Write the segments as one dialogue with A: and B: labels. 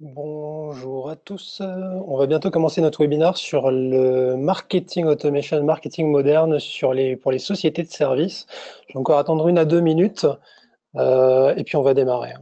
A: Bonjour à tous. On va bientôt commencer notre webinaire sur le marketing automation, marketing moderne pour les sociétés de services. Je vais encore attendre 1 à 2 minutes et puis on va démarrer.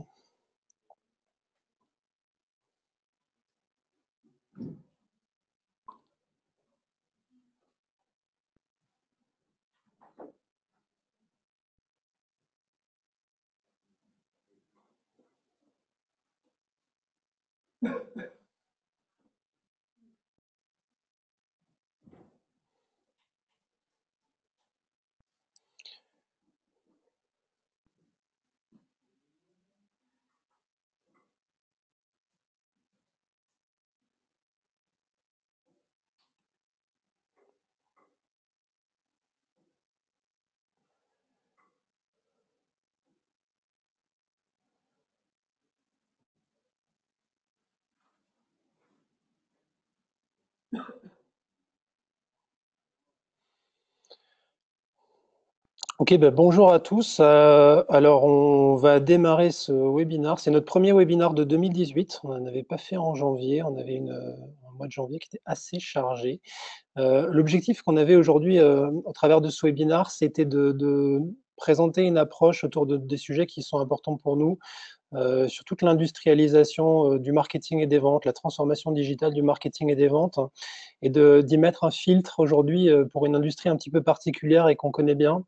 A: Ok, ben bonjour à tous. Alors on va démarrer ce webinaire. C'est notre premier webinaire de 2018. On n'en avait pas fait en janvier. On avait un mois de janvier qui était assez chargé. L'objectif qu'on avait aujourd'hui au travers de ce webinaire, c'était de présenter une approche autour des sujets qui sont importants pour nous, sur toute l'industrialisation du marketing et des ventes, la transformation digitale du marketing et des ventes, et d'y mettre un filtre aujourd'hui pour une industrie un petit peu particulière et qu'on connaît bien,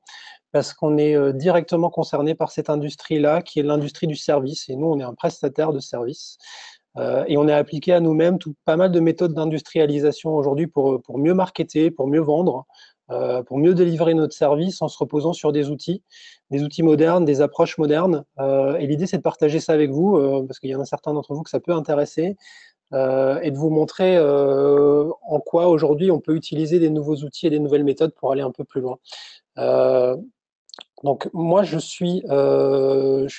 A: parce qu'on est directement concerné par cette industrie-là, qui est l'industrie du service, et nous, on est un prestataire de service. Et on a appliqué à nous-mêmes pas mal de méthodes d'industrialisation aujourd'hui pour mieux marketer, pour mieux vendre, pour mieux délivrer notre service en se reposant sur des outils modernes, des approches modernes. Et l'idée, c'est de partager ça avec vous, parce qu'il y en a certains d'entre vous que ça peut intéresser, et de vous montrer en quoi aujourd'hui on peut utiliser des nouveaux outils et des nouvelles méthodes pour aller un peu plus loin. Euh, donc moi, je suis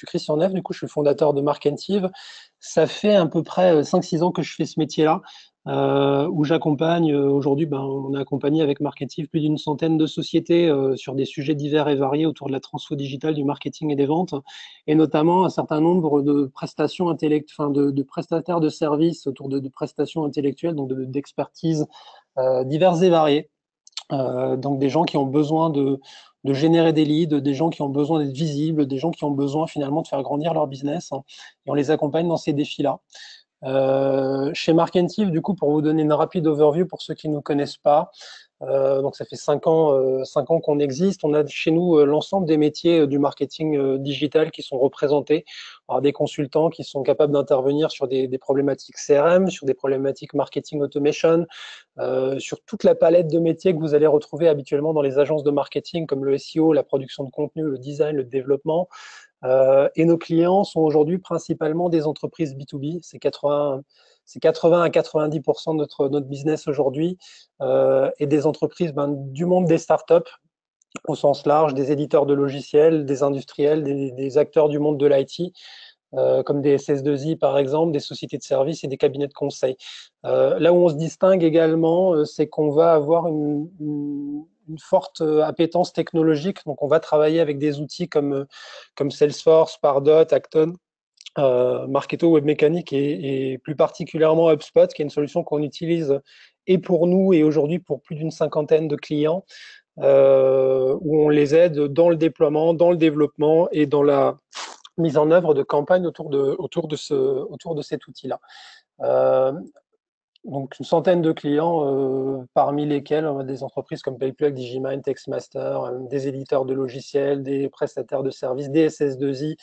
A: Christian Neff, du coup, je suis le fondateur de Markentive. Ça fait à peu près 5-6 ans que je fais ce métier-là, où j'accompagne, aujourd'hui, on a accompagné avec Markentive plus d'une centaine de sociétés sur des sujets divers et variés autour de la transfo digitale, du marketing et des ventes, et notamment un certain nombre de prestations intellectuelles, enfin de prestataires de services autour de prestations intellectuelles, donc d'expertise diverses et variées. Donc des gens qui ont besoin de générer des leads, des gens qui ont besoin d'être visibles, des gens qui ont besoin finalement de faire grandir leur business, hein, et on les accompagne dans ces défis-là. Chez Markentive, du coup, pour vous donner une rapide overview pour ceux qui ne nous connaissent pas, donc ça fait 5 ans qu'on existe. On a chez nous l'ensemble des métiers du marketing digital qui sont représentés par des consultants qui sont capables d'intervenir sur des problématiques CRM, sur des problématiques marketing automation, sur toute la palette de métiers que vous allez retrouver habituellement dans les agences de marketing comme le SEO, la production de contenu, le design, le développement. Et nos clients sont aujourd'hui principalement des entreprises B2B. C'est 80 à 90% de notre business aujourd'hui, et des entreprises du monde des startups au sens large, des éditeurs de logiciels, des industriels, des acteurs du monde de l'IT, comme des SS2I par exemple, des sociétés de services et des cabinets de conseil. Là où on se distingue également, c'est qu'on va avoir une forte appétence technologique. Donc, on va travailler avec des outils comme Salesforce, Pardot, Acton, Marketo, Webmécanique et plus particulièrement HubSpot, qui est une solution qu'on utilise et pour nous et aujourd'hui pour plus d'une cinquantaine de clients, où on les aide dans le déploiement, dans le développement et dans la mise en œuvre de campagnes autour de cet outil-là. Euh, donc une centaine de clients, parmi lesquels on a des entreprises comme PayPlug, Digimind, Textmaster, des éditeurs de logiciels, des prestataires de services, des SS2I,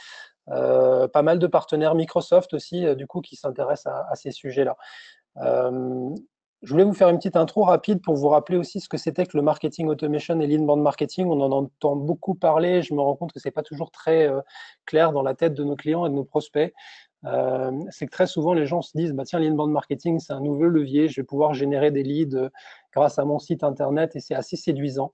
A: pas mal de partenaires Microsoft aussi, du coup, qui s'intéressent à ces sujets-là. Euh, je voulais vous faire une petite intro rapide pour vous rappeler aussi ce que c'était que le marketing automation et l'inbound marketing. On en entend beaucoup parler. Je me rends compte que c'est pas toujours très clair dans la tête de nos clients et de nos prospects. C'est que très souvent les gens se disent, bah tiens, l'inbound marketing, c'est un nouveau levier. Je vais pouvoir générer des leads grâce à mon site internet et c'est assez séduisant.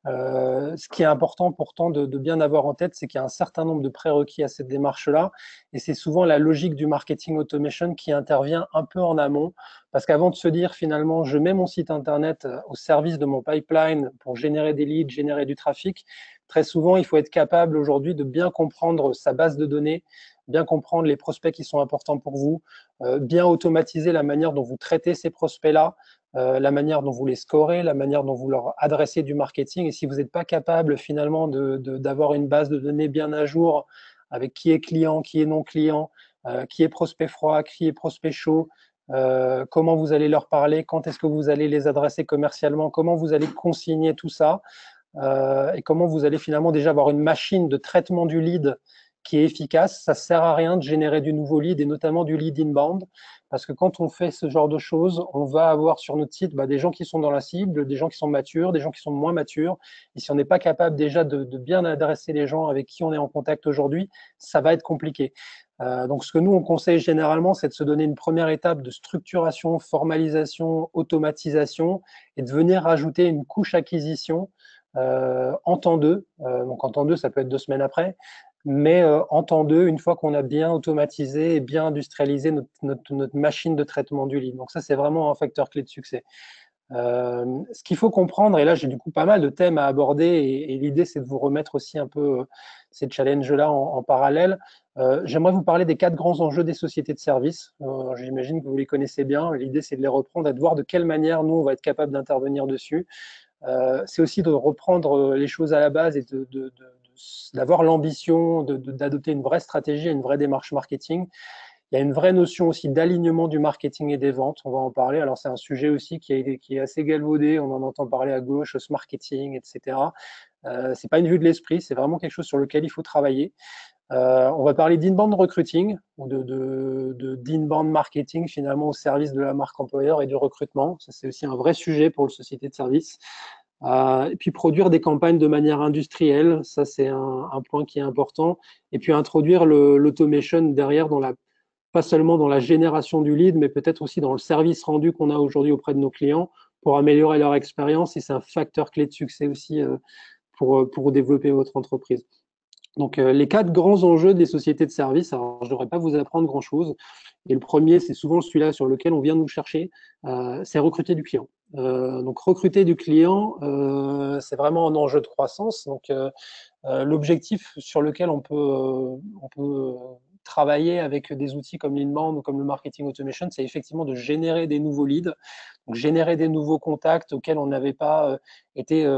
A: Ce qui est important pourtant de bien avoir en tête, c'est qu'il y a un certain nombre de prérequis à cette démarche-là, et c'est souvent la logique du marketing automation qui intervient un peu en amont, parce qu'avant de se dire finalement, je mets mon site internet au service de mon pipeline pour générer des leads, générer du trafic, Très souvent, il faut être capable aujourd'hui de bien comprendre sa base de données, bien comprendre les prospects qui sont importants pour vous, bien automatiser la manière dont vous traitez ces prospects-là, la manière dont vous les scorez, la manière dont vous leur adressez du marketing. Et si vous n'êtes pas capable finalement d'avoir une base de données bien à jour avec qui est client, qui est non client, qui est prospect froid, qui est prospect chaud, comment vous allez leur parler, quand est-ce que vous allez les adresser commercialement, comment vous allez consigner tout ça, et comment vous allez finalement déjà avoir une machine de traitement du lead qui est efficace. Ça ne sert à rien de générer du nouveau lead et notamment du lead inbound, parce que quand on fait ce genre de choses, on va avoir sur notre site des gens qui sont dans la cible, des gens qui sont matures, des gens qui sont moins matures. Et si on n'est pas capable déjà de bien adresser les gens avec qui on est en contact aujourd'hui, ça va être compliqué. Donc, ce que nous, on conseille généralement, c'est de se donner une première étape de structuration, formalisation, automatisation et de venir rajouter une couche acquisition en temps 2. Donc, en temps 2, ça peut être 2 semaines après, mais en temps 2, une fois qu'on a bien automatisé et bien industrialisé notre machine de traitement du lead. Donc, ça, c'est vraiment un facteur clé de succès. Ce qu'il faut comprendre, et là j'ai du coup pas mal de thèmes à aborder, et l'idée c'est de vous remettre aussi un peu ces challenges-là en parallèle. J'aimerais vous parler des 4 grands enjeux des sociétés de services. J'imagine que vous les connaissez bien. L'idée c'est de les reprendre et de voir de quelle manière nous on va être capable d'intervenir dessus. C'est aussi de reprendre les choses à la base et d'avoir l'ambition d'adopter une vraie stratégie, une vraie démarche marketing. Il y a une vraie notion aussi d'alignement du marketing et des ventes, on va en parler. Alors c'est un sujet aussi qui est assez galvaudé, on en entend parler à gauche, ce marketing, etc. C'est pas une vue de l'esprit, c'est vraiment quelque chose sur lequel il faut travailler. On va parler d'inbound recruiting, ou d'inbound marketing finalement au service de la marque employeur et du recrutement. Ça c'est aussi un vrai sujet pour une société de service. Et puis produire des campagnes de manière industrielle, ça c'est un point qui est important. Et puis introduire l'automation derrière pas seulement dans la génération du lead, mais peut-être aussi dans le service rendu qu'on a aujourd'hui auprès de nos clients pour améliorer leur expérience. Et c'est un facteur clé de succès aussi pour développer votre entreprise. Donc, les 4 grands enjeux des sociétés de services, alors je ne devrais pas vous apprendre grand-chose. Et le premier, c'est souvent celui-là sur lequel on vient nous chercher, c'est recruter du client. Donc, recruter du client, c'est vraiment un enjeu de croissance. Donc, l'objectif sur lequel on peut travailler avec des outils comme l'inbound ou comme le marketing automation, c'est effectivement de générer des nouveaux leads, donc générer des nouveaux contacts auxquels on n'avait pas été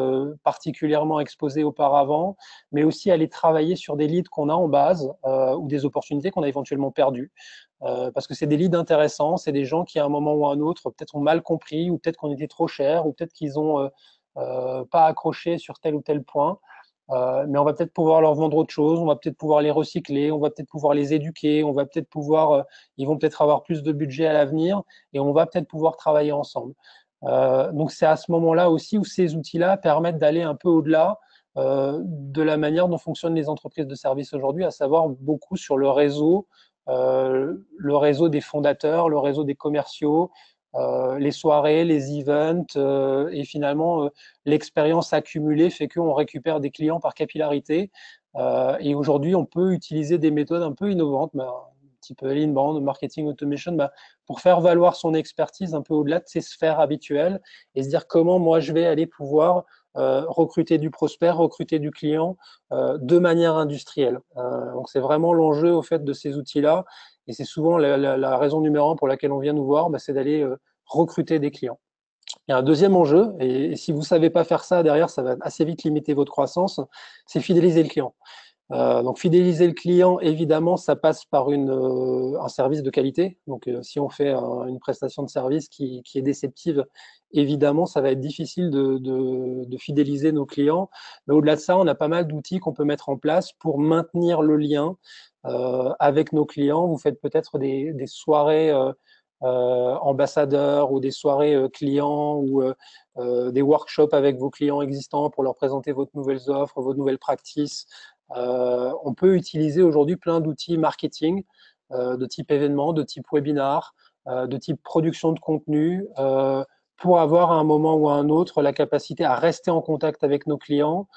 A: particulièrement exposé auparavant, mais aussi aller travailler sur des leads qu'on a en base ou des opportunités qu'on a éventuellement perdues. Parce que c'est des leads intéressants, c'est des gens qui à un moment ou à un autre peut-être ont mal compris, ou peut-être qu'on était trop cher, ou peut-être qu'ils ont pas accroché sur tel ou tel point. Mais on va peut-être pouvoir leur vendre autre chose, on va peut-être pouvoir les recycler, on va peut-être pouvoir les éduquer, on va peut-être pouvoir, ils vont peut-être avoir plus de budget à l'avenir et on va peut-être pouvoir travailler ensemble. Donc c'est à ce moment-là aussi où ces outils-là permettent d'aller un peu au-delà de la manière dont fonctionnent les entreprises de services aujourd'hui, à savoir beaucoup sur le réseau des fondateurs, le réseau des commerciaux, les soirées, les events, et finalement l'expérience accumulée fait qu'on récupère des clients par capillarité. Et aujourd'hui, on peut utiliser des méthodes un peu innovantes, type l'inbound, marketing automation, pour faire valoir son expertise un peu au-delà de ses sphères habituelles et se dire comment moi je vais aller pouvoir recruter du prospect, recruter du client de manière industrielle. Donc c'est vraiment l'enjeu au fait de ces outils-là. Et c'est souvent la raison numéro 1 pour laquelle on vient nous voir, c'est d'aller recruter des clients. Il y a un deuxième enjeu, et si vous ne savez pas faire ça, derrière, ça va assez vite limiter votre croissance, c'est fidéliser le client. Donc fidéliser le client, évidemment, ça passe par un service de qualité. Donc si on fait une prestation de service qui est déceptive, évidemment, ça va être difficile de fidéliser nos clients. Mais au-delà de ça, on a pas mal d'outils qu'on peut mettre en place pour maintenir le lien avec nos clients. Vous faites peut-être des soirées ambassadeurs ou des soirées clients ou des workshops avec vos clients existants pour leur présenter vos nouvelles offres, vos nouvelles practices. On peut utiliser aujourd'hui plein d'outils marketing de type événement, de type webinar, de type production de contenu pour avoir à un moment ou à un autre la capacité à rester en contact avec nos clients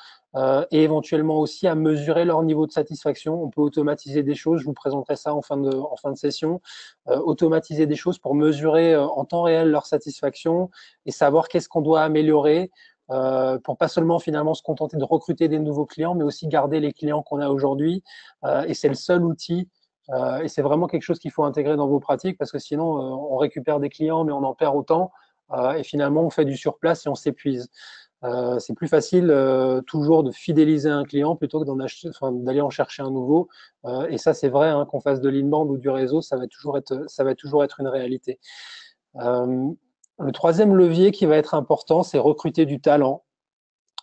A: et éventuellement aussi à mesurer leur niveau de satisfaction. On peut automatiser des choses, je vous présenterai ça en fin de session, automatiser des choses pour mesurer en temps réel leur satisfaction et savoir qu'est-ce qu'on doit améliorer pour pas seulement finalement se contenter de recruter des nouveaux clients, mais aussi garder les clients qu'on a aujourd'hui. Et c'est le seul outil. Et c'est vraiment quelque chose qu'il faut intégrer dans vos pratiques parce que sinon, on récupère des clients, mais on en perd autant. Et finalement, on fait du surplace et on s'épuise. C'est plus facile toujours de fidéliser un client plutôt que d'aller en chercher un nouveau. Et ça, c'est vrai, hein, qu'on fasse de l'inbound ou du réseau, ça va toujours être une réalité. Euh, le troisième levier qui va être important, c'est recruter du talent.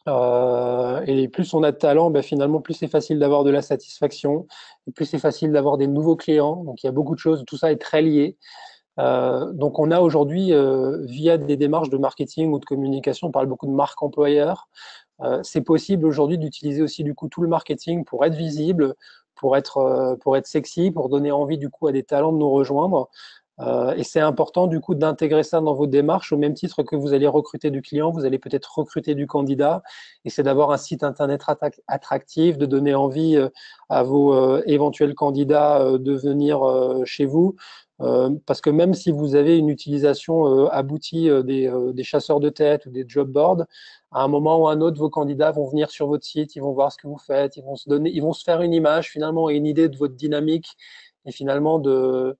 A: Et plus on a de talent, ben finalement, plus c'est facile d'avoir de la satisfaction, et plus c'est facile d'avoir des nouveaux clients. Donc il y a beaucoup de choses, tout ça est très lié. Donc on a aujourd'hui, via des démarches de marketing ou de communication, on parle beaucoup de marque employeur. C'est possible aujourd'hui d'utiliser aussi du coup tout le marketing pour être visible, pour être sexy, pour donner envie du coup à des talents de nous rejoindre. Et c'est important du coup d'intégrer ça dans vos démarches au même titre que vous allez recruter du client, vous allez peut-être recruter du candidat. Et c'est d'avoir un site internet attractif, de donner envie à vos éventuels candidats de venir chez vous. Parce que même si vous avez une utilisation aboutie des chasseurs de tête ou des job boards, à un moment ou à un autre, vos candidats vont venir sur votre site, ils vont voir ce que vous faites, ils vont se faire une image finalement et une idée de votre dynamique et finalement de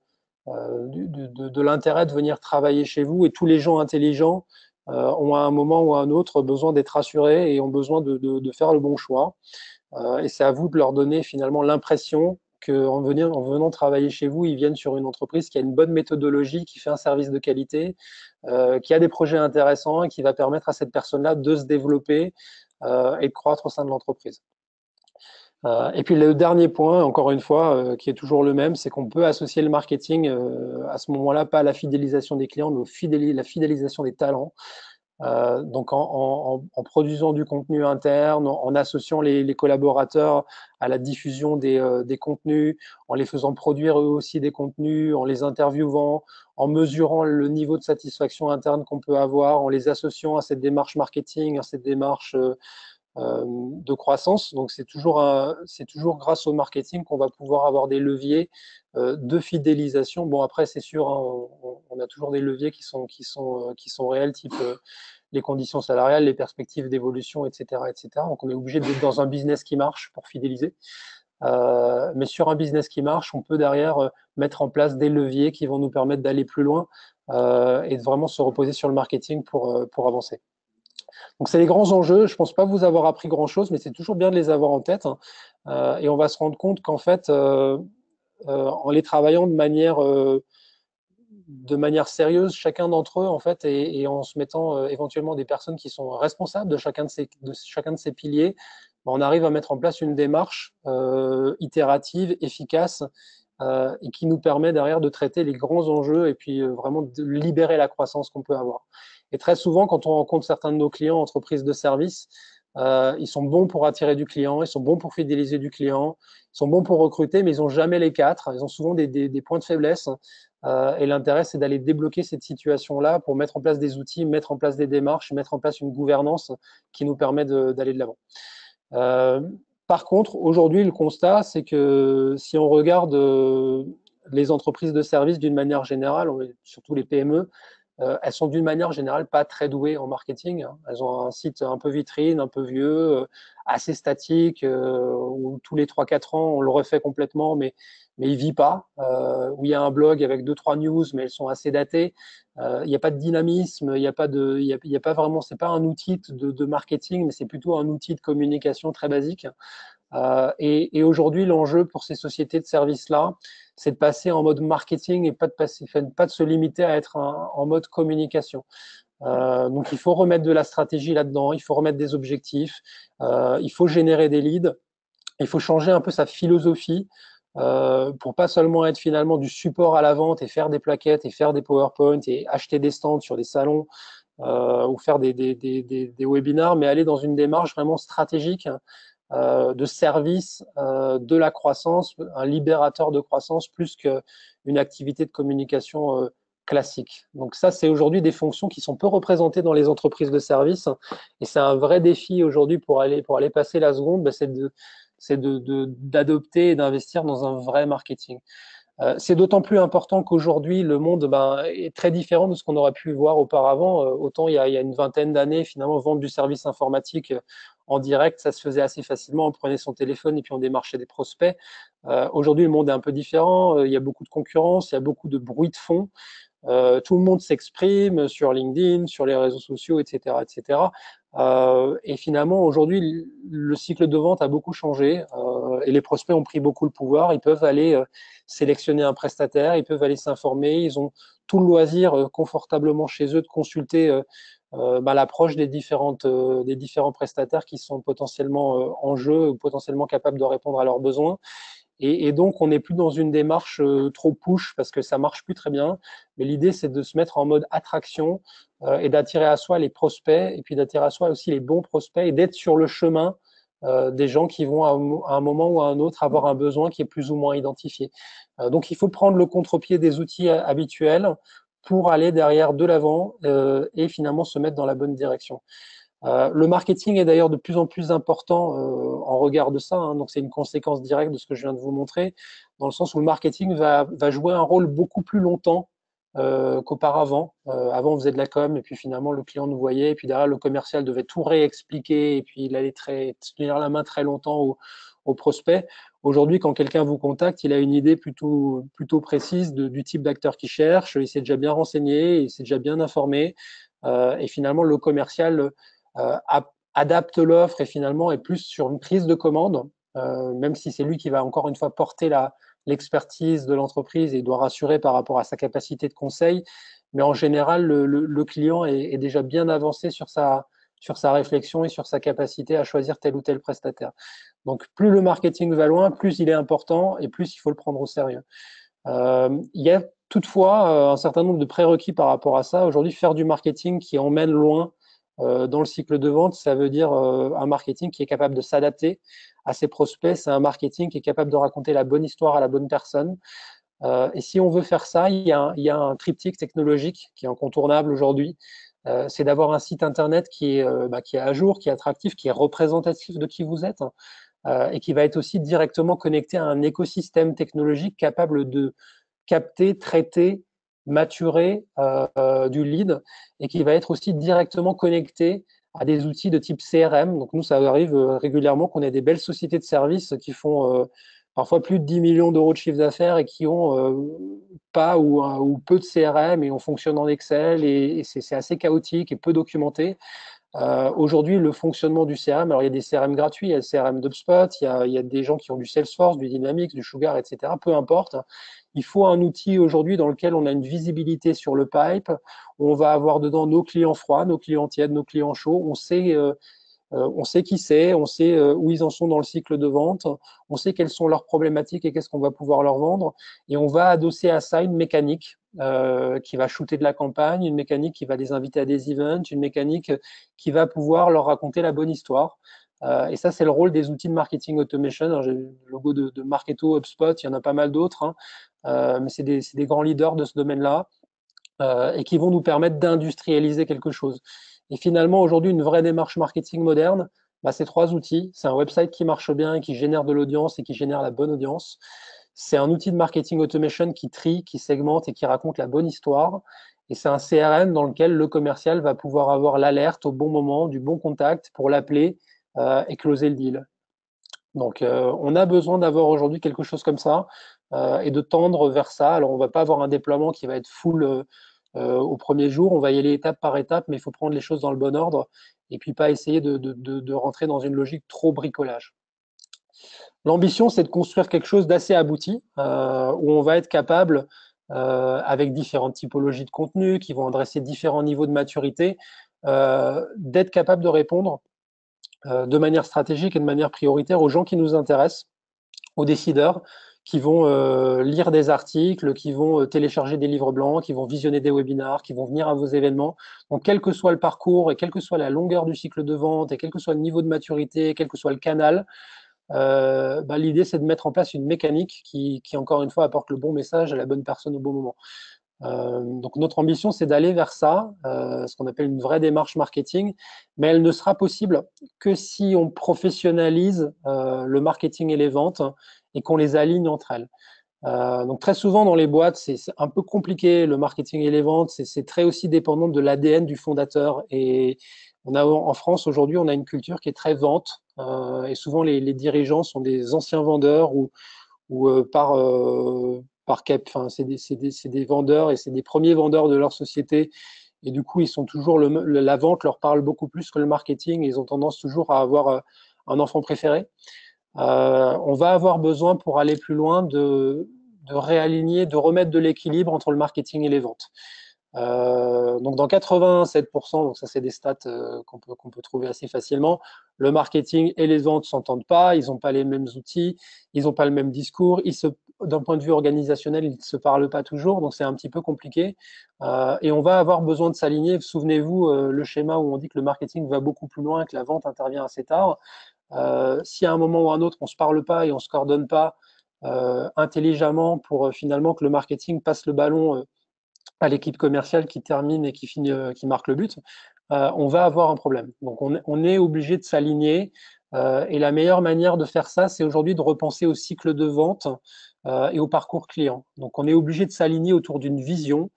A: l'intérêt de venir travailler chez vous. Et tous les gens intelligents ont à un moment ou à un autre besoin d'être rassurés et ont besoin de faire le bon choix. Et c'est à vous de leur donner finalement l'impression en venant travailler chez vous, ils viennent sur une entreprise qui a une bonne méthodologie, qui fait un service de qualité, qui a des projets intéressants et qui va permettre à cette personne-là de se développer et de croître au sein de l'entreprise. Et puis le dernier point, encore une fois, qui est toujours le même, c'est qu'on peut associer le marketing à ce moment-là, pas à la fidélisation des clients, mais la fidélisation des talents. Donc en produisant du contenu interne, en associant les collaborateurs à la diffusion des contenus, en les faisant produire eux aussi des contenus, en les interviewant, en mesurant le niveau de satisfaction interne qu'on peut avoir, en les associant à cette démarche marketing, à cette démarche de croissance. Donc c'est toujours grâce au marketing qu'on va pouvoir avoir des leviers de fidélisation. Bon après c'est sûr, hein, on a toujours des leviers qui sont réels, type les conditions salariales, les perspectives d'évolution, etc., etc. Donc on est obligé d'être dans un business qui marche pour fidéliser. Mais sur un business qui marche, on peut derrière mettre en place des leviers qui vont nous permettre d'aller plus loin et de vraiment se reposer sur le marketing pour avancer. Donc c'est les grands enjeux. Je ne pense pas vous avoir appris grand-chose, mais c'est toujours bien de les avoir en tête. Hein. Et on va se rendre compte qu'en fait, en les travaillant de manière sérieuse, chacun d'entre eux, en fait, et en se mettant éventuellement des personnes qui sont responsables de chacun de ces piliers, ben, on arrive à mettre en place une démarche itérative, efficace, et qui nous permet derrière de traiter les grands enjeux et puis vraiment de libérer la croissance qu'on peut avoir. Et très souvent, quand on rencontre certains de nos clients, entreprises de services, ils sont bons pour attirer du client, ils sont bons pour fidéliser du client, ils sont bons pour recruter, mais ils n'ont jamais les quatre. Ils ont souvent des points de faiblesse. Et l'intérêt, c'est d'aller débloquer cette situation-là pour mettre en place des outils, mettre en place des démarches, mettre en place une gouvernance qui nous permet d'aller de l'avant. Euh, Par contre, aujourd'hui, le constat, c'est que si on regarde les entreprises de services d'une manière générale, surtout les PME, elles sont d'une manière générale pas très douées en marketing. Hein. Elles ont un site un peu vitrine, un peu vieux, assez statique, où tous les 3-4 ans, on le refait complètement, mais il vit pas. Où il y a un blog avec 2-3 news, mais elles sont assez datées. Il n'y a pas de dynamisme, il y a pas vraiment, c'est pas un outil de marketing, mais c'est plutôt un outil de communication très basique. Et aujourd'hui, l'enjeu pour ces sociétés de services-là, c'est de passer en mode marketing et pas de se limiter à être en mode communication. Donc, il faut remettre de la stratégie là-dedans, il faut remettre des objectifs, il faut générer des leads, il faut changer un peu sa philosophie pour pas seulement être finalement du support à la vente et faire des plaquettes et faire des PowerPoint et acheter des stands sur des salons ou faire des webinars, mais aller dans une démarche vraiment stratégique de service de la croissance, un libérateur de croissance plus qu'une activité de communication classique. Donc ça, c'est aujourd'hui des fonctions qui sont peu représentées dans les entreprises de service et c'est un vrai défi aujourd'hui pour aller passer la seconde, c'est d'adopter et d'investir dans un vrai marketing. C'est d'autant plus important qu'aujourd'hui, le monde est très différent de ce qu'on aurait pu voir auparavant. Autant il y a une vingtaine d'années, finalement, vendre du service informatique en direct, ça se faisait assez facilement. On prenait son téléphone et puis on démarchait des prospects. Aujourd'hui, le monde est un peu différent. Il y a beaucoup de concurrence, il y a beaucoup de bruit de fond. Tout le monde s'exprime sur LinkedIn, sur les réseaux sociaux, etc., etc. Et finalement, aujourd'hui, le cycle de vente a beaucoup changé et les prospects ont pris beaucoup le pouvoir. Ils peuvent aller sélectionner un prestataire, ils peuvent aller s'informer, ils ont tout le loisir confortablement chez eux de consulter l'approche des différents prestataires qui sont potentiellement en jeu ou potentiellement capables de répondre à leurs besoins. Et donc, on n'est plus dans une démarche trop push parce que ça marche plus très bien. Mais l'idée, c'est de se mettre en mode attraction et d'attirer à soi les prospects et puis d'attirer à soi aussi les bons prospects et d'être sur le chemin des gens qui vont à un moment ou à un autre avoir un besoin qui est plus ou moins identifié. Donc, il faut prendre le contre-pied des outils habituels pour aller derrière de l'avant et finalement se mettre dans la bonne direction. Le marketing est d'ailleurs de plus en plus important en regard de ça, hein, donc c'est une conséquence directe de ce que je viens de vous montrer, dans le sens où le marketing va jouer un rôle beaucoup plus longtemps qu'auparavant. Avant, on faisait de la com, et puis finalement, le client nous voyait, et puis derrière, le commercial devait tout réexpliquer, et puis il allait tenir la main très longtemps au prospect. Aujourd'hui, quand quelqu'un vous contacte, il a une idée plutôt précise du type d'acteur qu'il cherche, il s'est déjà bien renseigné, il s'est déjà bien informé, et finalement, le commercial adapte l'offre et finalement est plus sur une prise de commande, même si c'est lui qui va encore une fois porter l'expertise de l'entreprise et doit rassurer par rapport à sa capacité de conseil. Mais en général, le client est déjà bien avancé sur sa réflexion et sur sa capacité à choisir tel ou tel prestataire. Donc, plus le marketing va loin, plus il est important et plus il faut le prendre au sérieux. Il y a toutefois un certain nombre de prérequis par rapport à ça. Aujourd'hui, faire du marketing qui emmène loin dans le cycle de vente, ça veut dire un marketing qui est capable de s'adapter à ses prospects. C'est un marketing qui est capable de raconter la bonne histoire à la bonne personne. Et si on veut faire ça, il y a un triptyque technologique qui est incontournable aujourd'hui. C'est d'avoir un site internet qui est à jour, qui est attractif, qui est représentatif de qui vous êtes et qui va être aussi directement connecté à un écosystème technologique capable de capter, traiter, maturer du lead et qui va être aussi directement connecté à des outils de type CRM. Donc nous, ça arrive régulièrement qu'on ait des belles sociétés de services qui font parfois plus de 10 millions d'euros de chiffre d'affaires et qui ont pas ou peu de CRM et on fonctionne en Excel et c'est assez chaotique et peu documenté. Aujourd'hui, le fonctionnement du CRM, alors il y a des CRM gratuits, il y a le CRM d'UpSpot, il y a des gens qui ont du Salesforce, du Dynamics, du Sugar, etc. Peu importe. Il faut un outil aujourd'hui dans lequel on a une visibilité sur le pipe. On va avoir dedans nos clients froids, nos clients tièdes, nos clients chauds. On sait qui c'est, on sait où ils en sont dans le cycle de vente, on sait quelles sont leurs problématiques et qu'est-ce qu'on va pouvoir leur vendre. Et on va adosser à ça une mécanique qui va shooter de la campagne, une mécanique qui va les inviter à des events, une mécanique qui va pouvoir leur raconter la bonne histoire. Et ça, c'est le rôle des outils de marketing automation. Alors, j'ai le logo de Marketo, HubSpot, il y en a pas mal d'autres, hein, mais c'est des grands leaders de ce domaine-là et qui vont nous permettre d'industrialiser quelque chose. Et finalement, aujourd'hui, une vraie démarche marketing moderne, c'est trois outils. C'est un website qui marche bien et qui génère de l'audience et qui génère la bonne audience. C'est un outil de marketing automation qui trie, qui segmente et qui raconte la bonne histoire. Et c'est un CRM dans lequel le commercial va pouvoir avoir l'alerte au bon moment, du bon contact pour l'appeler et closer le deal. Donc, on a besoin d'avoir aujourd'hui quelque chose comme ça et de tendre vers ça. Alors, on ne va pas avoir un déploiement qui va être full au premier jour. On va y aller étape par étape, mais il faut prendre les choses dans le bon ordre et puis pas essayer de rentrer dans une logique trop bricolage. L'ambition, c'est de construire quelque chose d'assez abouti où on va être capable, avec différentes typologies de contenu qui vont adresser différents niveaux de maturité, d'être capable de répondre de manière stratégique et de manière prioritaire aux gens qui nous intéressent, aux décideurs qui vont lire des articles, qui vont télécharger des livres blancs, qui vont visionner des webinars, qui vont venir à vos événements. Donc, quel que soit le parcours et quelle que soit la longueur du cycle de vente et quel que soit le niveau de maturité, quel que soit le canal, l'idée, c'est de mettre en place une mécanique qui, encore une fois, apporte le bon message à la bonne personne au bon moment. Donc notre ambition, c'est d'aller vers ça, ce qu'on appelle une vraie démarche marketing, mais elle ne sera possible que si on professionnalise le marketing et les ventes et qu'on les aligne entre elles. Donc très souvent dans les boîtes, c'est un peu compliqué, le marketing et les ventes, c'est très aussi dépendant de l'ADN du fondateur. Et on a en France aujourd'hui, on a une culture qui est très vente, et souvent les dirigeants sont des anciens vendeurs enfin, c'est des vendeurs et c'est des premiers vendeurs de leur société. Et du coup, ils sont toujours la vente leur parle beaucoup plus que le marketing. Ils ont tendance toujours à avoir un enfant préféré. On va avoir besoin pour aller plus loin de réaligner, de remettre de l'équilibre entre le marketing et les ventes. Donc dans 87%, donc ça c'est des stats qu'on peut trouver assez facilement, le marketing et les ventes s'entendent pas, ils n'ont pas les mêmes outils, ils n'ont pas le même discours, d'un point de vue organisationnel, ils ne se parlent pas toujours, donc c'est un petit peu compliqué. Et on va avoir besoin de s'aligner. Souvenez-vous le schéma où on dit que le marketing va beaucoup plus loin, que la vente intervient assez tard. Si à un moment ou à un autre on se parle pas et on se coordonne pas intelligemment pour finalement que le marketing passe le ballon à l'équipe commerciale qui termine et qui marque le but, on va avoir un problème. Donc on est obligé de s'aligner et la meilleure manière de faire ça, c'est aujourd'hui de repenser au cycle de vente et au parcours client. Donc on est obligé de s'aligner autour d'une vision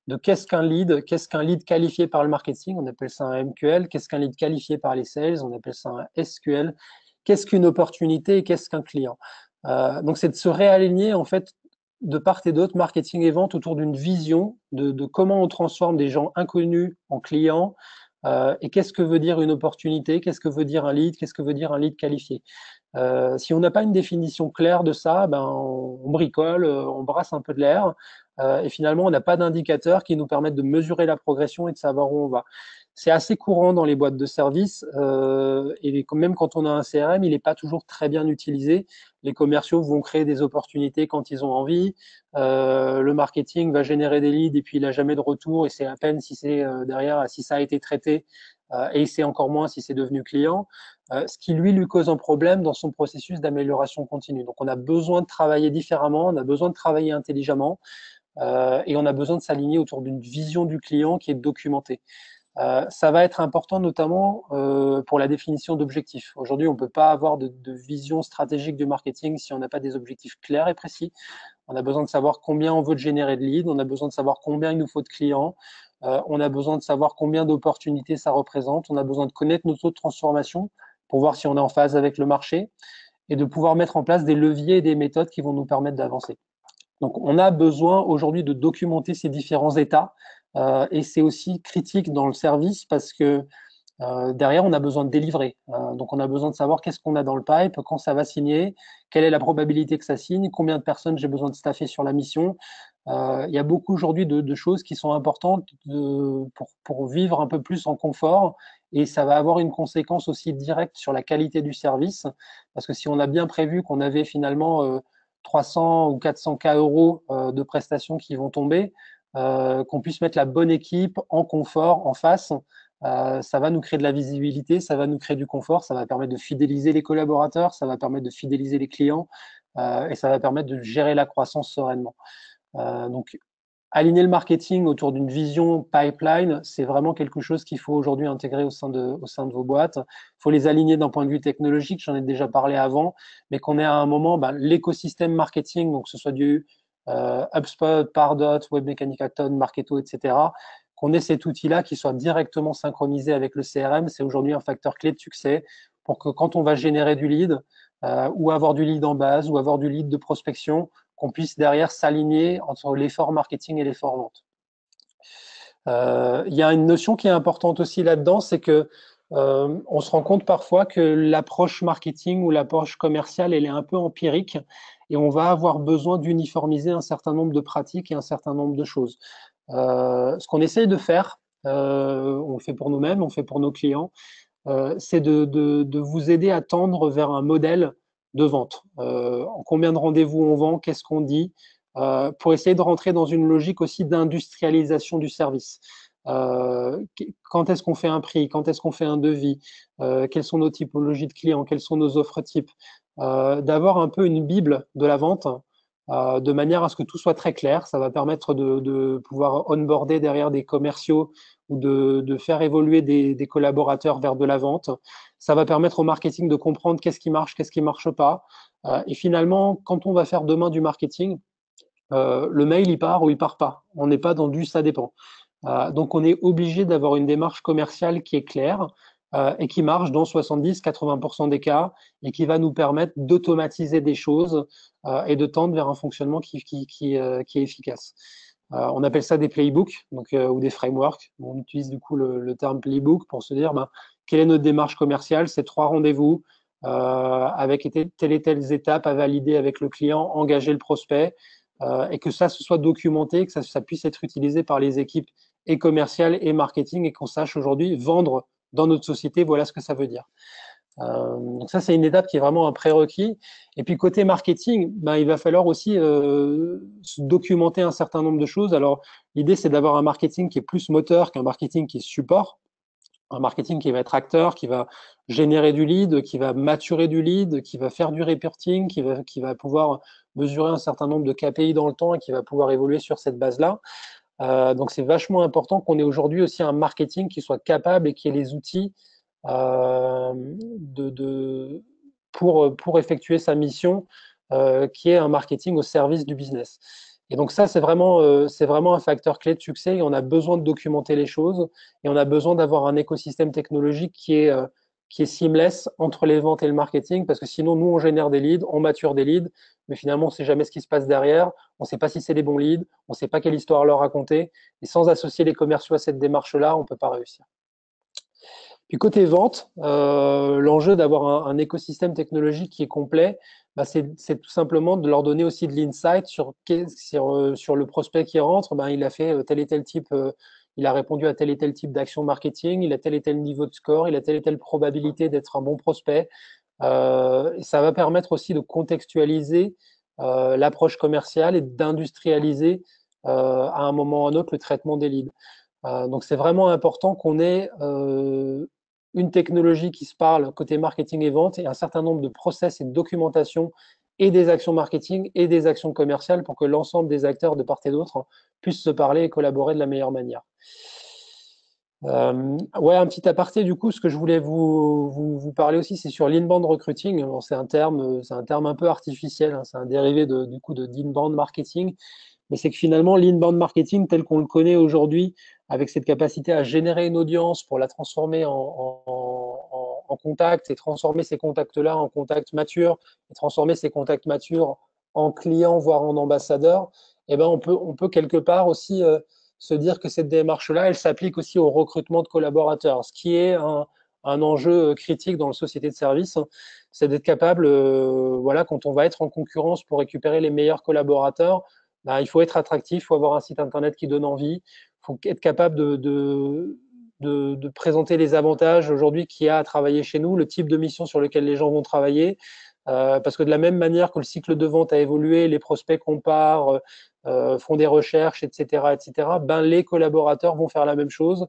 A: de qu'est-ce qu'un lead qualifié par le marketing, on appelle ça un MQL, qu'est-ce qu'un lead qualifié par les sales, on appelle ça un SQL, qu'est-ce qu'une opportunité et qu'est-ce qu'un client. Donc c'est de se réaligner en fait de part et d'autre, marketing et vente autour d'une vision de comment on transforme des gens inconnus en clients et qu'est-ce que veut dire une opportunité, qu'est-ce que veut dire un lead, qu'est-ce que veut dire un lead qualifié. Si on n'a pas une définition claire de ça, ben on bricole, on brasse un peu de l'air et finalement on n'a pas d'indicateurs qui nous permettent de mesurer la progression et de savoir où on va. C'est assez courant dans les boîtes de services et même quand on a un CRM, il n'est pas toujours très bien utilisé. Les commerciaux vont créer des opportunités quand ils ont envie. Le marketing va générer des leads et puis il n'a jamais de retour et c'est à peine si c'est derrière, si ça a été traité et c'est encore moins si c'est devenu client. Ce qui lui cause un problème dans son processus d'amélioration continue. Donc on a besoin de travailler différemment, on a besoin de travailler intelligemment et on a besoin de s'aligner autour d'une vision du client qui est documentée. Ça va être important notamment pour la définition d'objectifs. Aujourd'hui, on ne peut pas avoir de vision stratégique du marketing si on n'a pas des objectifs clairs et précis. On a besoin de savoir combien on veut générer de leads, on a besoin de savoir combien il nous faut de clients, on a besoin de savoir combien d'opportunités ça représente, on a besoin de connaître nos taux de transformation pour voir si on est en phase avec le marché et de pouvoir mettre en place des leviers et des méthodes qui vont nous permettre d'avancer. Donc, on a besoin aujourd'hui de documenter ces différents états et c'est aussi critique dans le service parce que derrière, on a besoin de délivrer. Donc, on a besoin de savoir qu'est-ce qu'on a dans le pipe, quand ça va signer, quelle est la probabilité que ça signe, combien de personnes j'ai besoin de staffer sur la mission. Il y a beaucoup aujourd'hui de choses qui sont importantes pour vivre un peu plus en confort et ça va avoir une conséquence aussi directe sur la qualité du service parce que si on a bien prévu qu'on avait finalement 300 ou 400 K euros de prestations qui vont tomber, qu'on puisse mettre la bonne équipe en confort, en face, ça va nous créer de la visibilité, ça va nous créer du confort, ça va permettre de fidéliser les collaborateurs, ça va permettre de fidéliser les clients et ça va permettre de gérer la croissance sereinement. Donc, aligner le marketing autour d'une vision pipeline, c'est vraiment quelque chose qu'il faut aujourd'hui intégrer au sein de vos boîtes. Il faut les aligner d'un point de vue technologique, j'en ai déjà parlé avant, mais qu'on ait à un moment l'écosystème marketing, donc que ce soit du HubSpot, Pardot, Webmecanic Acton, Marketo, etc., qu'on ait cet outil-là qui soit directement synchronisé avec le CRM, c'est aujourd'hui un facteur clé de succès pour que quand on va générer du lead, ou avoir du lead en base, ou avoir du lead de prospection, qu'on puisse derrière s'aligner entre l'effort marketing et l'effort vente. Il y a une notion qui est importante aussi là-dedans, c'est que on se rend compte parfois que l'approche marketing ou l'approche commerciale, elle est un peu empirique et on va avoir besoin d'uniformiser un certain nombre de pratiques et un certain nombre de choses. Ce qu'on essaye de faire, on le fait pour nous-mêmes, on le fait pour nos clients, c'est de vous aider à tendre vers un modèle de vente. En combien de rendez-vous on vend, qu'est-ce qu'on dit, pour essayer de rentrer dans une logique aussi d'industrialisation du service. Quand est-ce qu'on fait un prix, quand est-ce qu'on fait un devis, quelles sont nos typologies de clients, quelles sont nos offres types, d'avoir un peu une bible de la vente de manière à ce que tout soit très clair. Ça va permettre de pouvoir onboarder derrière des commerciaux ou de faire évoluer des collaborateurs vers de la vente. Ça va permettre au marketing de comprendre qu'est-ce qui marche pas. Et finalement, quand on va faire demain du marketing, le mail, il part ou il part pas. On n'est pas dans du ça dépend. Donc, on est obligé d'avoir une démarche commerciale qui est claire et qui marche dans 70-80% des cas et qui va nous permettre d'automatiser des choses et de tendre vers un fonctionnement qui est efficace. On appelle ça des playbooks ou des frameworks. On utilise du coup le terme playbook pour se dire quelle est notre démarche commerciale. C'est 3 rendez-vous avec telle et telle étapes à valider avec le client, engager le prospect et que ça se soit documenté, que ça puisse être utilisé par les équipes et commerciales et marketing et qu'on sache aujourd'hui vendre dans notre société. Voilà ce que ça veut dire. Donc ça, c'est une étape qui est vraiment un prérequis. Et puis côté marketing, il va falloir aussi se documenter un certain nombre de choses. Alors l'idée, c'est d'avoir un marketing qui est plus moteur qu'un marketing qui est support. Un marketing qui va être acteur, qui va générer du lead, qui va maturer du lead, qui va faire du reporting, qui va pouvoir mesurer un certain nombre de KPI dans le temps et qui va pouvoir évoluer sur cette base-là. Donc c'est vachement important qu'on ait aujourd'hui aussi un marketing qui soit capable et qui ait les outils pour effectuer sa mission, qui est un marketing au service du business. Et donc ça, c'est vraiment un facteur clé de succès. Et on a besoin de documenter les choses et on a besoin d'avoir un écosystème technologique qui est seamless entre les ventes et le marketing, parce que sinon, nous, on génère des leads, on mature des leads, mais finalement, on ne sait jamais ce qui se passe derrière, on ne sait pas si c'est des bons leads, on ne sait pas quelle histoire leur raconter, et sans associer les commerciaux à cette démarche-là, on ne peut pas réussir. Puis côté vente, l'enjeu d'avoir un écosystème technologique qui est complet, c'est tout simplement de leur donner aussi de l'insight sur le prospect qui rentre. Il a fait tel et tel type, il a répondu à tel et tel type d'action marketing, il a tel et tel niveau de score, il a telle et telle probabilité d'être un bon prospect. Et ça va permettre aussi de contextualiser l'approche commerciale et d'industrialiser à un moment ou à un autre le traitement des leads. Donc c'est vraiment important qu'on ait une technologie qui se parle côté marketing et vente et un certain nombre de process et de documentation et des actions marketing et des actions commerciales pour que l'ensemble des acteurs de part et d'autre puissent se parler et collaborer de la meilleure manière. Ouais, un petit aparté du coup, ce que je voulais vous parler aussi, c'est sur l'inbound recruiting. C'est un terme un peu artificiel, hein, c'est un dérivé du coup d'inbound marketing, mais c'est que finalement l'inbound marketing tel qu'on le connaît aujourd'hui, avec cette capacité à générer une audience pour la transformer en contact et transformer ces contacts-là en contacts matures et transformer ces contacts matures en clients, voire en ambassadeurs, on peut quelque part aussi se dire que cette démarche-là, elle s'applique aussi au recrutement de collaborateurs, ce qui est un enjeu critique dans la société de service, c'est d'être capable, voilà, quand on va être en concurrence pour récupérer les meilleurs collaborateurs, il faut être attractif, il faut avoir un site internet qui donne envie, il faut être capable de présenter les avantages aujourd'hui qu'il y a à travailler chez nous, le type de mission sur lequel les gens vont travailler, parce que de la même manière que le cycle de vente a évolué, les prospects comparent, font des recherches, etc., etc., les collaborateurs vont faire la même chose.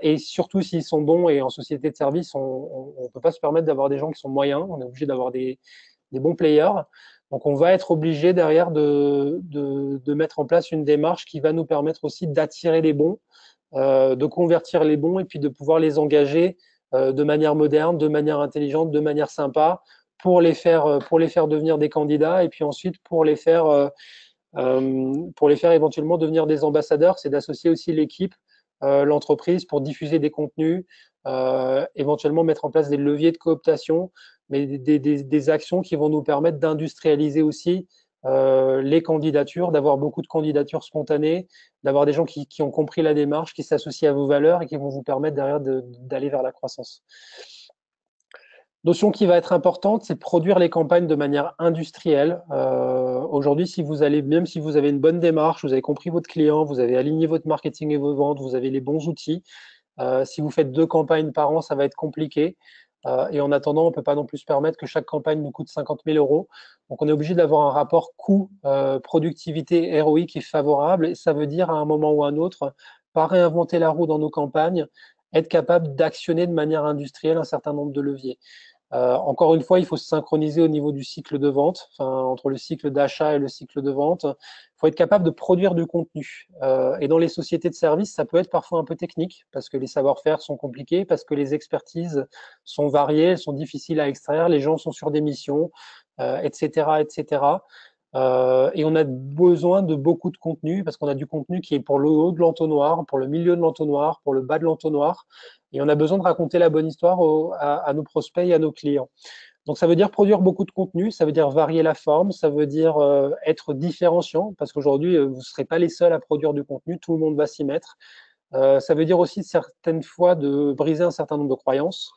A: Et surtout s'ils sont bons et en société de service, on ne peut pas se permettre d'avoir des gens qui sont moyens, on est obligé d'avoir des bons players. Donc on va être obligé derrière de mettre en place une démarche qui va nous permettre aussi d'attirer les bons, de convertir les bons et puis de pouvoir les engager de manière moderne, de manière intelligente, de manière sympa pour les faire devenir des candidats et puis ensuite pour les faire éventuellement devenir des ambassadeurs, c'est d'associer aussi l'équipe, l'entreprise pour diffuser des contenus, éventuellement mettre en place des leviers de cooptation, mais des actions qui vont nous permettre d'industrialiser aussi les candidatures, d'avoir beaucoup de candidatures spontanées, d'avoir des gens qui ont compris la démarche, qui s'associent à vos valeurs et qui vont vous permettre derrière d'aller vers la croissance. Notion qui va être importante, c'est de produire les campagnes de manière industrielle. Aujourd'hui, même si vous avez une bonne démarche, vous avez compris votre client, vous avez aligné votre marketing et vos ventes, vous avez les bons outils, si vous faites 2 campagnes par an, ça va être compliqué. Et en attendant, on ne peut pas non plus se permettre que chaque campagne nous coûte 50 000 euros. Donc, on est obligé d'avoir un rapport coût-productivité ROI qui est favorable. Et ça veut dire, à un moment ou à un autre, pas réinventer la roue dans nos campagnes, être capable d'actionner de manière industrielle un certain nombre de leviers. Encore une fois, il faut se synchroniser au niveau du cycle de vente, entre le cycle d'achat et le cycle de vente. Il faut être capable de produire du contenu. Et dans les sociétés de services, ça peut être parfois un peu technique, parce que les savoir-faire sont compliqués, parce que les expertises sont variées, elles sont difficiles à extraire, les gens sont sur des missions, etc., etc. Et on a besoin de beaucoup de contenu parce qu'on a du contenu qui est pour le haut de l'entonnoir, pour le milieu de l'entonnoir, pour le bas de l'entonnoir. Et on a besoin de raconter la bonne histoire à nos prospects et à nos clients. Donc ça veut dire produire beaucoup de contenu, ça veut dire varier la forme, ça veut dire être différenciant, parce qu'aujourd'hui, vous ne serez pas les seuls à produire du contenu, tout le monde va s'y mettre. Ça veut dire aussi certaines fois de briser un certain nombre de croyances,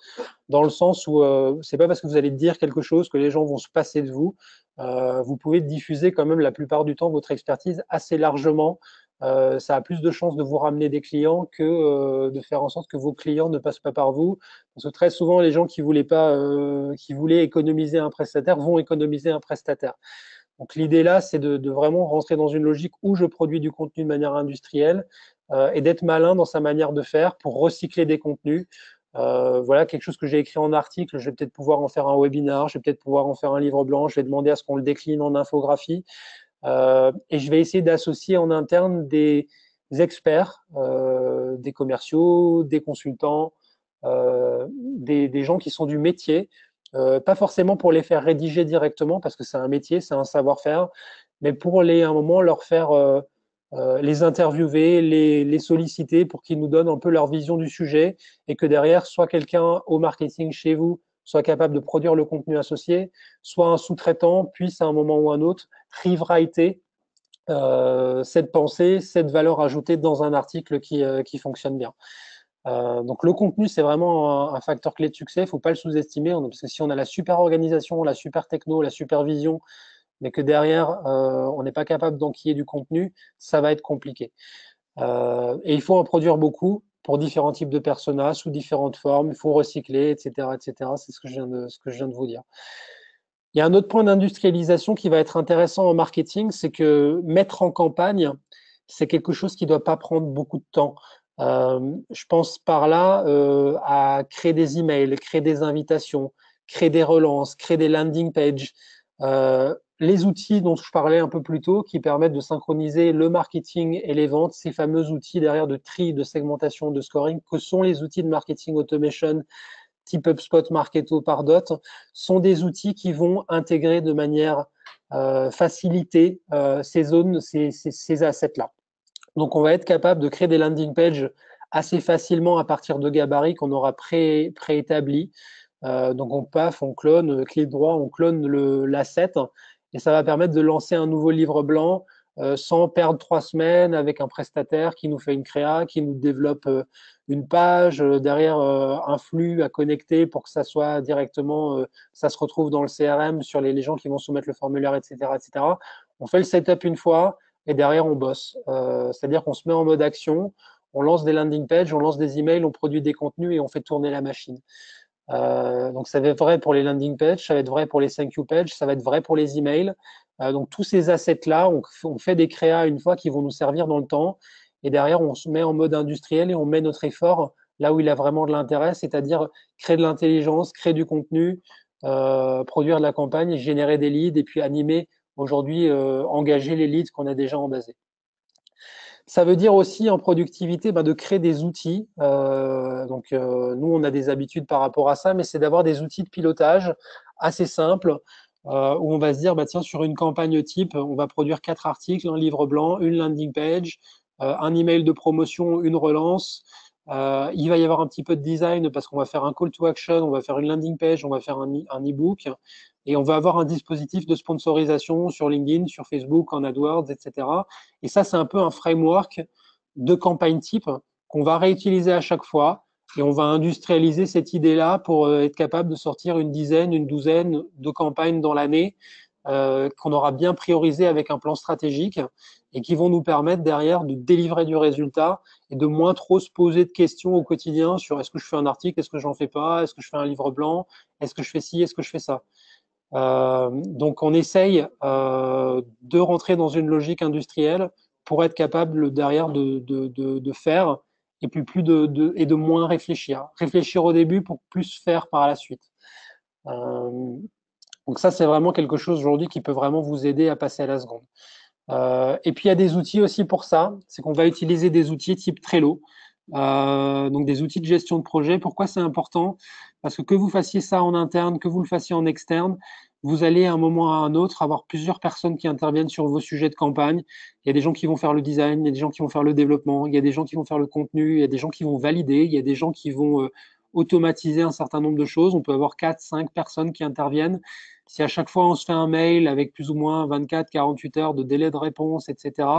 A: dans le sens où c'est pas parce que vous allez dire quelque chose que les gens vont se passer de vous. Vous pouvez diffuser quand même la plupart du temps votre expertise assez largement. Ça a plus de chances de vous ramener des clients que de faire en sorte que vos clients ne passent pas par vous. Parce que très souvent, les gens qui voulaient pas, qui voulaient économiser un prestataire vont économiser un prestataire. Donc l'idée là, c'est de vraiment rentrer dans une logique où je produis du contenu de manière industrielle et d'être malin dans sa manière de faire pour recycler des contenus. Voilà, quelque chose que j'ai écrit en article, je vais peut-être pouvoir en faire un webinar, je vais peut-être pouvoir en faire un livre blanc, je vais demander à ce qu'on le décline en infographie. Et je vais essayer d'associer en interne des experts, des commerciaux, des consultants, des gens qui sont du métier, pas forcément pour les faire rédiger directement parce que c'est un métier, c'est un savoir-faire, mais pour à un moment leur faire les interviewer, les solliciter pour qu'ils nous donnent un peu leur vision du sujet et que derrière, soit quelqu'un au marketing chez vous soit capable de produire le contenu associé, soit un sous-traitant puisse à un moment ou un autre rewriter cette pensée, cette valeur ajoutée dans un article qui fonctionne bien. Donc le contenu, c'est vraiment un facteur clé de succès, il ne faut pas le sous-estimer, parce que si on a la super organisation, la super techno, la supervision, mais que derrière, on n'est pas capable d'enquiller du contenu, ça va être compliqué. Et il faut en produire beaucoup pour différents types de personas, sous différentes formes, il faut recycler, etc., etc. C'est ce que je viens de vous dire. Il y a un autre point d'industrialisation qui va être intéressant en marketing, c'est que mettre en campagne, c'est quelque chose qui ne doit pas prendre beaucoup de temps. Je pense par là à créer des emails, créer des invitations, créer des relances, créer des landing pages. Les outils dont je parlais un peu plus tôt, qui permettent de synchroniser le marketing et les ventes, ces fameux outils derrière de tri, de segmentation, de scoring, que sont les outils de marketing automation type HubSpot, Marketo, Pardot, sont des outils qui vont intégrer de manière facilitée ces zones, ces assets-là. Donc, on va être capable de créer des landing pages assez facilement à partir de gabarits qu'on aura préétablis. Donc, on paf, on clone, clic droit, on clone l'asset et ça va permettre de lancer un nouveau livre blanc sans perdre 3 semaines avec un prestataire qui nous fait une créa, qui nous développe une page, derrière un flux à connecter pour que ça soit directement, ça se retrouve dans le CRM sur les gens qui vont soumettre le formulaire, etc., etc. On fait le setup une fois et derrière on bosse. C'est-à-dire qu'on se met en mode action, on lance des landing pages, on lance des emails, on produit des contenus et on fait tourner la machine. Donc ça va être vrai pour les landing pages, ça va être vrai pour les thank you pages, ça va être vrai pour les emails. Donc tous ces assets-là, on fait des créas une fois qui vont nous servir dans le temps. Et derrière, on se met en mode industriel et on met notre effort là où il a vraiment de l'intérêt, c'est-à-dire créer de l'intelligence, créer du contenu, produire de la campagne, générer des leads et puis animer aujourd'hui, engager les leads qu'on a déjà en basé. Ça veut dire aussi en productivité de créer des outils. Donc nous, on a des habitudes par rapport à ça, mais c'est d'avoir des outils de pilotage assez simples où on va se dire, tiens, sur une campagne type, on va produire 4 articles, un livre blanc, une landing page, un email de promotion, une relance. Il va y avoir un petit peu de design parce qu'on va faire un call to action, on va faire une landing page, on va faire un e-book et on va avoir un dispositif de sponsorisation sur LinkedIn, sur Facebook, en AdWords, etc. Et ça, c'est un peu un framework de campagne type qu'on va réutiliser à chaque fois et on va industrialiser cette idée-là pour être capable de sortir une dizaine, une douzaine de campagnes dans l'année qu'on aura bien priorisé avec un plan stratégique et qui vont nous permettre derrière de délivrer du résultat et de moins trop se poser de questions au quotidien sur est-ce que je fais un article, est-ce que j'en fais pas, est-ce que je fais un livre blanc, est-ce que je fais ci, est-ce que je fais ça. Donc on essaye de rentrer dans une logique industrielle pour être capable derrière de faire et puis et de moins réfléchir. Réfléchir au début pour plus faire par la suite. Donc ça, c'est vraiment quelque chose aujourd'hui qui peut vraiment vous aider à passer à la seconde. Et puis il y a des outils aussi pour ça, c'est qu'on va utiliser des outils type Trello, donc des outils de gestion de projet. Pourquoi c'est important? Parce que vous fassiez ça en interne, que vous le fassiez en externe, vous allez à un moment à un autre avoir plusieurs personnes qui interviennent sur vos sujets de campagne. Il y a des gens qui vont faire le design, il y a des gens qui vont faire le développement, il y a des gens qui vont faire le contenu, il y a des gens qui vont valider, il y a des gens qui vont automatiser un certain nombre de choses. On peut avoir 4, 5 personnes qui interviennent. Si à chaque fois on se fait un mail avec plus ou moins 24, 48 heures de délai de réponse, etc.,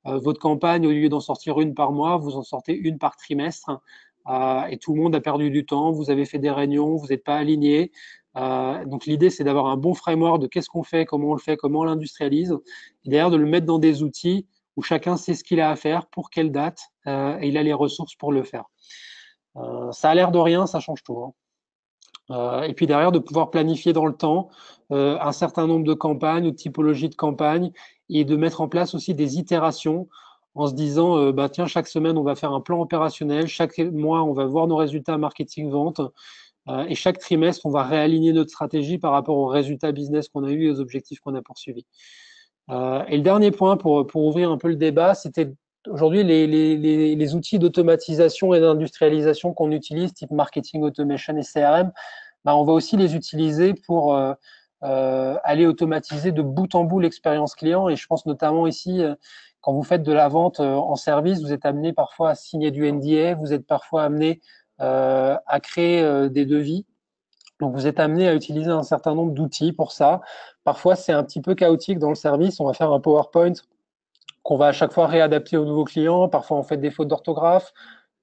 A: votre campagne, au lieu d'en sortir une par mois, vous en sortez une par trimestre. Et tout le monde a perdu du temps, vous avez fait des réunions, vous n'êtes pas aligné. Donc l'idée, c'est d'avoir un bon framework de qu'est-ce qu'on fait, comment on le fait, comment on l'industrialise, et d'ailleurs de le mettre dans des outils où chacun sait ce qu'il a à faire, pour quelle date, et il a les ressources pour le faire. Ça a l'air de rien, ça change tout, hein. Et puis derrière, de pouvoir planifier dans le temps un certain nombre de campagnes ou de typologies de campagnes, et de mettre en place aussi des itérations en se disant, bah, tiens, chaque semaine, on va faire un plan opérationnel, chaque mois, on va voir nos résultats marketing-vente, et chaque trimestre, on va réaligner notre stratégie par rapport aux résultats business qu'on a eu et aux objectifs qu'on a poursuivis. Et le dernier point pour ouvrir un peu le débat, c'était aujourd'hui les outils d'automatisation et d'industrialisation qu'on utilise, type marketing automation et CRM, bah, on va aussi les utiliser pour aller automatiser de bout en bout l'expérience client. Et je pense notamment ici, quand vous faites de la vente en service, vous êtes amené parfois à signer du NDA, vous êtes parfois amené à créer des devis. Donc, vous êtes amené à utiliser un certain nombre d'outils pour ça. Parfois, c'est un petit peu chaotique dans le service. On va faire un PowerPoint qu'on va à chaque fois réadapter aux nouveaux clients. Parfois, on fait des fautes d'orthographe.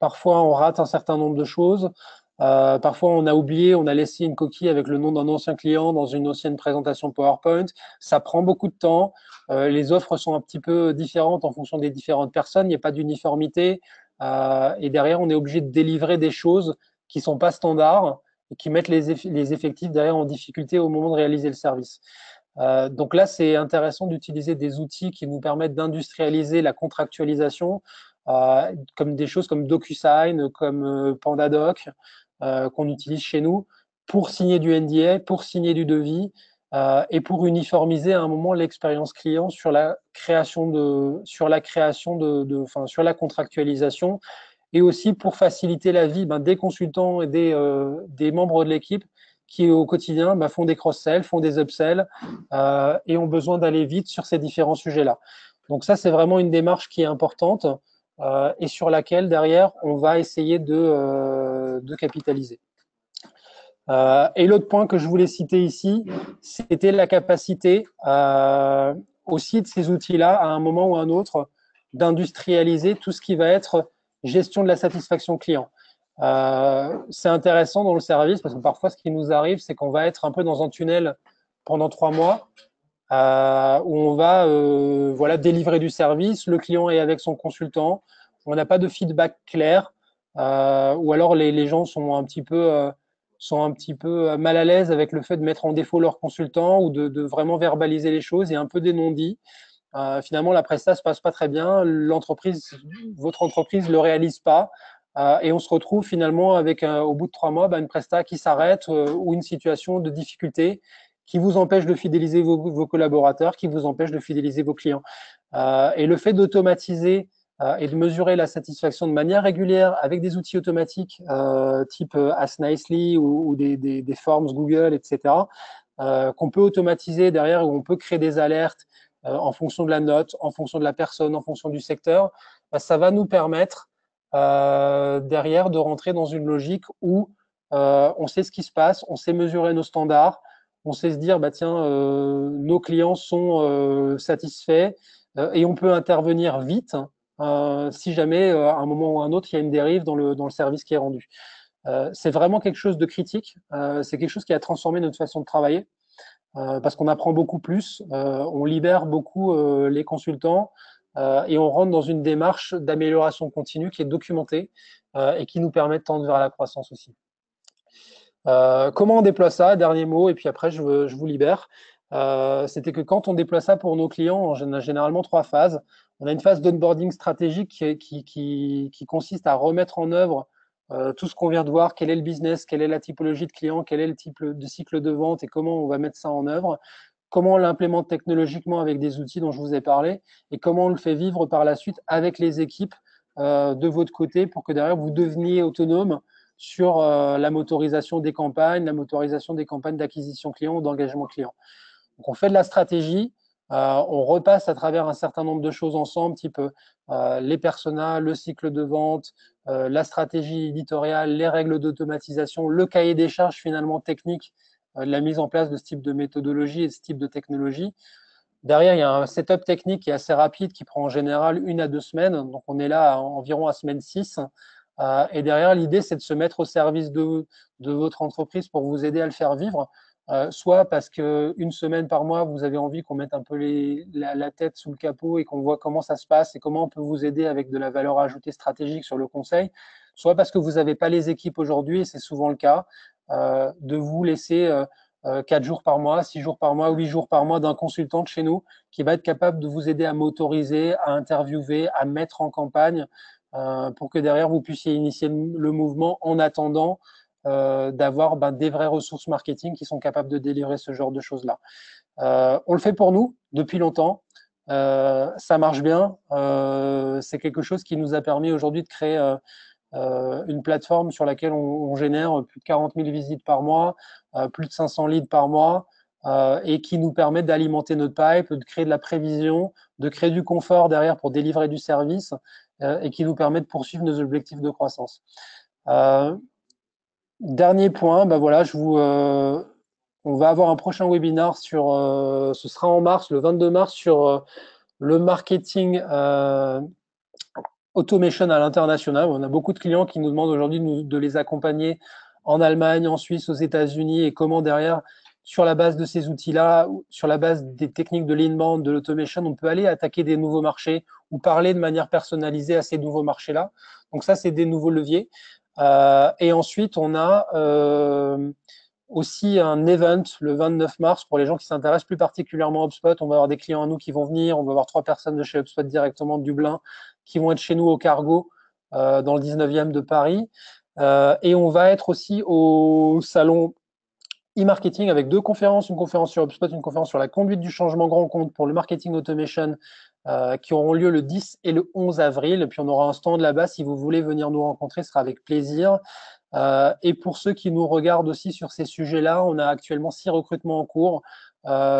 A: Parfois, on rate un certain nombre de choses. Parfois, on a oublié, on a laissé une coquille avec le nom d'un ancien client dans une ancienne présentation PowerPoint. Ça prend beaucoup de temps. Les offres sont un petit peu différentes en fonction des différentes personnes. Il n'y a pas d'uniformité. Et derrière, on est obligé de délivrer des choses qui sont pas standards et qui mettent les effectifs derrière en difficulté au moment de réaliser le service. Donc là, c'est intéressant d'utiliser des outils qui nous permettent d'industrialiser la contractualisation, comme des choses comme DocuSign, comme PandaDoc, qu'on utilise chez nous pour signer du NDA, pour signer du devis, et pour uniformiser à un moment l'expérience client sur la création sur la contractualisation, et aussi pour faciliter la vie des consultants et des membres de l'équipe qui au quotidien font des cross-sells, font des upsells, et ont besoin d'aller vite sur ces différents sujets-là. Donc ça, c'est vraiment une démarche qui est importante, et sur laquelle derrière, on va essayer de capitaliser. Et l'autre point que je voulais citer ici, c'était la capacité aussi de ces outils-là, à un moment ou à un autre, d'industrialiser tout ce qui va être gestion de la satisfaction client. C'est intéressant dans le service parce que parfois, ce qui nous arrive, c'est qu'on va être un peu dans un tunnel pendant 3 mois, où on va délivrer du service, le client est avec son consultant, on n'a pas de feedback clair, ou alors les gens sont un petit peu mal à l'aise avec le fait de mettre en défaut leur consultant ou de vraiment verbaliser les choses, et un peu des non-dits. Finalement, la prestation se passe pas très bien, votre entreprise le réalise pas, et on se retrouve finalement avec, au bout de 3 mois, une prestation qui s'arrête, ou une situation de difficulté qui vous empêche de fidéliser vos collaborateurs, qui vous empêche de fidéliser vos clients. Et le fait d'automatiser et de mesurer la satisfaction de manière régulière avec des outils automatiques type Ask Nicely ou des forms Google, etc., qu'on peut automatiser derrière, où on peut créer des alertes en fonction de la note, en fonction de la personne, en fonction du secteur, ça va nous permettre derrière de rentrer dans une logique où on sait ce qui se passe, on sait mesurer nos standards, on sait se dire, tiens, nos clients sont satisfaits, et on peut intervenir vite si jamais, à un moment ou à un autre, il y a une dérive dans le service qui est rendu. C'est vraiment quelque chose de critique. C'est quelque chose qui a transformé notre façon de travailler, parce qu'on apprend beaucoup plus, on libère beaucoup les consultants, et on rentre dans une démarche d'amélioration continue qui est documentée, et qui nous permet de tendre vers la croissance aussi. Comment on déploie ça? Dernier mot, et puis après je vous libère. C'était que quand on déploie ça pour nos clients, on a généralement 3 phases. On a une phase d'onboarding stratégique qui consiste à remettre en œuvre tout ce qu'on vient de voir, quel est le business, quelle est la typologie de client, quel est le type de cycle de vente et comment on va mettre ça en œuvre, comment on l'implémente technologiquement avec des outils dont je vous ai parlé, et comment on le fait vivre par la suite avec les équipes de votre côté pour que derrière vous deveniez autonome sur la motorisation des campagnes, la motorisation des campagnes d'acquisition client ou d'engagement client. Donc, on fait de la stratégie, on repasse à travers un certain nombre de choses ensemble, type les personas, le cycle de vente, la stratégie éditoriale, les règles d'automatisation, le cahier des charges finalement technique de la mise en place de ce type de méthodologie et de ce type de technologie. Derrière, il y a un setup technique qui est assez rapide, qui prend en général 1 à 2 semaines. Donc, on est là environ à semaine 6. Et derrière, l'idée, c'est de se mettre au service de votre entreprise pour vous aider à le faire vivre. Soit parce qu'une semaine par mois, vous avez envie qu'on mette un peu la tête sous le capot et qu'on voit comment ça se passe et comment on peut vous aider avec de la valeur ajoutée stratégique sur le conseil. Soit parce que vous n'avez pas les équipes aujourd'hui, et c'est souvent le cas, de vous laisser 4 jours par mois, 6 jours par mois, 8 jours par mois d'un consultant de chez nous qui va être capable de vous aider à m'autoriser, à interviewer, à mettre en campagne pour que derrière vous puissiez initier le mouvement en attendant d'avoir des vraies ressources marketing qui sont capables de délivrer ce genre de choses-là. On le fait pour nous depuis longtemps. Ça marche bien. C'est quelque chose qui nous a permis aujourd'hui de créer une plateforme sur laquelle on génère plus de 40 000 visites par mois, plus de 500 leads par mois, et qui nous permet d'alimenter notre pipe, de créer de la prévision, de créer du confort derrière pour délivrer du service, et qui nous permet de poursuivre nos objectifs de croissance. Dernier point, voilà, on va avoir un prochain webinar ce sera en mars, le 22 mars, sur le marketing automation à l'international. On a beaucoup de clients qui nous demandent aujourd'hui de les accompagner en Allemagne, en Suisse, aux États-Unis, et comment derrière, sur la base de ces outils-là, sur la base des techniques de l'inbound, de l'automation, on peut aller attaquer des nouveaux marchés ou parler de manière personnalisée à ces nouveaux marchés-là. Donc ça, c'est des nouveaux leviers. Et ensuite, on a aussi un event le 29 mars pour les gens qui s'intéressent plus particulièrement à HubSpot. On va avoir des clients à nous qui vont venir. On va avoir 3 personnes de chez HubSpot directement de Dublin qui vont être chez nous au Cargo dans le 19e de Paris. Et on va être aussi au salon e-marketing avec 2 conférences, une conférence sur HubSpot, une conférence sur la conduite du changement grand compte pour le marketing automation qui auront lieu le 10 et le 11 avril. Et puis on aura un stand là-bas. Si vous voulez venir nous rencontrer, ce sera avec plaisir. Et pour ceux qui nous regardent aussi sur ces sujets-là, on a actuellement 6 recrutements en cours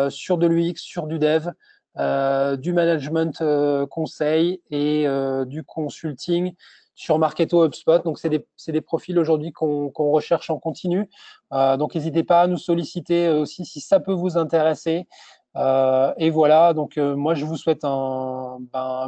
A: sur de l'UX, sur du dev, du management conseil et du consulting sur Marketo HubSpot. Donc, c'est des profils aujourd'hui qu'on recherche en continu. Donc, n'hésitez pas à nous solliciter aussi si ça peut vous intéresser. Et voilà, donc moi, je vous souhaite un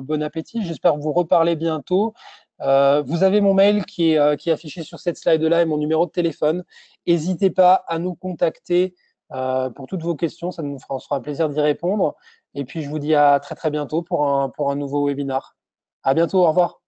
A: bon appétit. J'espère vous reparler bientôt. Vous avez mon mail qui est affiché sur cette slide-là et mon numéro de téléphone. N'hésitez pas à nous contacter pour toutes vos questions. On se fera un plaisir d'y répondre. Et puis, je vous dis à très, très bientôt pour un nouveau webinar. À bientôt. Au revoir.